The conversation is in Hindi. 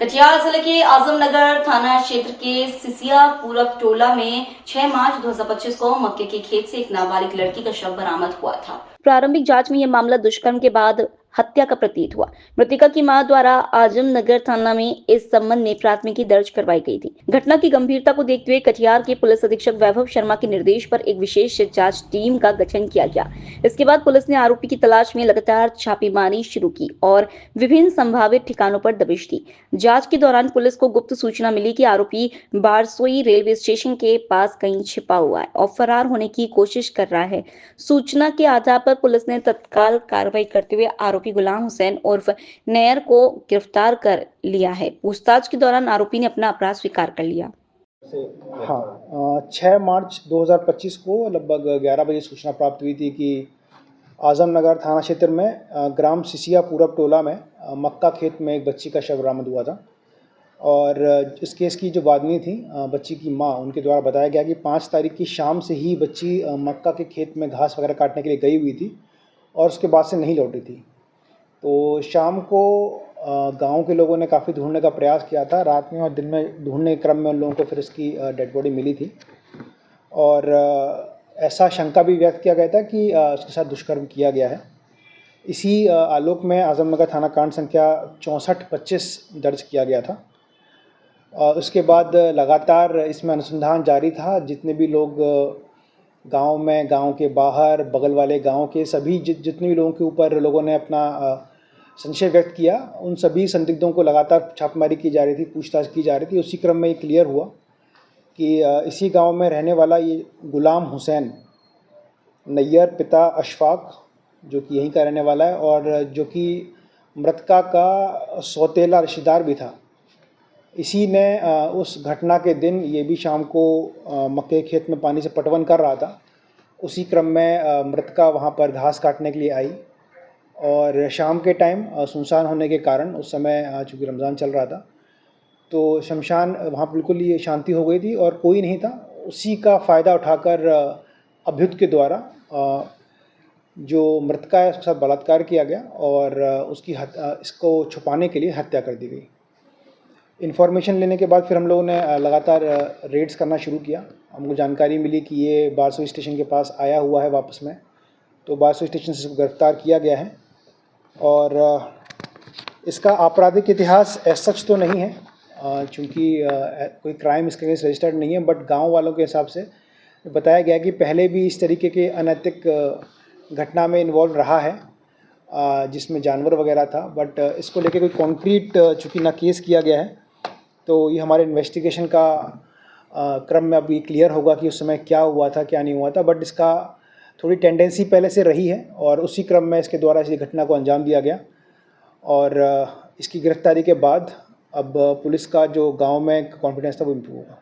कटिहार जिले के आजमनगर थाना क्षेत्र के सिसिया पूरब टोला में 6 मार्च 2025 को मक्के के खेत से एक नाबालिग लड़की का शव बरामद हुआ था। प्रारंभिक जांच में यह मामला दुष्कर्म के बाद हत्या का प्रतीत हुआ। मृतका की मां द्वारा आजमनगर थाना में इस संबंध में प्राथमिकी दर्ज करवाई गई थी। घटना की गंभीरता को देखते हुए कटिहार के पुलिस अधीक्षक वैभव शर्मा के निर्देश पर एक विशेष जांच टीम का गठन किया गया। इसके बाद पुलिस ने आरोपी की तलाश में लगातार छापेमारी शुरू की और विभिन्न संभावित ठिकानों पर दबिश दी। जांच के दौरान पुलिस को गुप्त सूचना मिली कि आरोपी बारसोई रेलवे स्टेशन के पास कहीं छिपा हुआ है और फरार होने की कोशिश कर रहा है। सूचना के आधार पर पुलिस ने तत्काल कार्रवाई करते हुए आरोपी गुलाम हुसैन उर्फ नैयर को गिरफ्तार कर लिया है। पूछताछ के दौरान आरोपी ने अपना अपराध स्वीकार कर लिया। हाँ, 6 मार्च 2025 को लगभग 11 बजे सूचना प्राप्त हुई थी कि आजमनगर थाना क्षेत्र में ग्राम सिसिया पूरब टोला में मक्का खेत में एक बच्ची का शव बरामद हुआ था। और इस केस की जो वादनी थी बच्ची की मां, उनके द्वारा बताया गया कि 5 तारीख की शाम से ही बच्ची मक्का के खेत में घास वगैरह काटने के लिए गई हुई थी और उसके बाद से नहीं लौटी थी। तो शाम को गांव के लोगों ने काफ़ी ढूंढने का प्रयास किया था। रात में और दिन में ढूंढने के क्रम में उन लोगों को फिर इसकी डेड बॉडी मिली थी और ऐसा शंका भी व्यक्त किया गया था कि उसके साथ दुष्कर्म किया गया है। इसी आलोक में आजमनगर थाना कांड संख्या 64-25 दर्ज किया गया था। उसके बाद लगातार इसमें अनुसंधान जारी था। जितने भी लोग गांव में, गांव के बाहर, बगल वाले गांव के सभी जितने भी लोगों के ऊपर लोगों ने अपना संशय व्यक्त किया, उन सभी संदिग्धों को लगातार छापेमारी की जा रही थी, पूछताछ की जा रही थी। उसी क्रम में ये क्लियर हुआ कि इसी गांव में रहने वाला ये गुलाम हुसैन नैयर, पिता अशफाक, जो कि यहीं का रहने वाला है और जो कि मृतका का सौतेला रिश्तेदार भी था, इसी ने उस घटना के दिन ये भी शाम को मक्के खेत में पानी से पटवन कर रहा था। उसी क्रम में मृतका वहाँ पर घास काटने के लिए आई और शाम के टाइम सुनसान होने के कारण उस समय चूँकि रमज़ान चल रहा था तो शमशान वहाँ बिल्कुल ही शांति हो गई थी और कोई नहीं था। उसी का फ़ायदा उठाकर अभियुक्त के द्वारा जो मृतका है उसके साथ बलात्कार किया गया और उसकी इसको छुपाने के लिए हत्या कर दी गई। इन्फॉर्मेशन लेने के बाद फिर हम लोगों ने लगातार रेड्स करना शुरू किया। हमको जानकारी मिली कि ये बारसोई स्टेशन के पास आया हुआ है वापस में, तो बारसोई स्टेशन से इसको गिरफ्तार किया गया है और इसका आपराधिक इतिहास ऐसा सच तो नहीं है चूँकि कोई क्राइम इसके अगेंस्ट रजिस्टर्ड नहीं है, बट गांव वालों के हिसाब से बताया गया कि पहले भी इस तरीके के अनैतिक घटना में इन्वॉल्व रहा है जिसमें जानवर वगैरह था, बट इसको लेके कोई कॉन्क्रीट चूँकि ना केस किया गया है तो ये हमारे इन्वेस्टिगेशन का क्रम में अभी क्लियर होगा कि उस समय क्या हुआ था, क्या नहीं हुआ था। बट इसका थोड़ी टेंडेंसी पहले से रही है और उसी क्रम में इसके द्वारा इस घटना को अंजाम दिया गया और इसकी गिरफ्तारी के बाद अब पुलिस का जो गांव में कॉन्फिडेंस था वो इम्प्रूव होगा।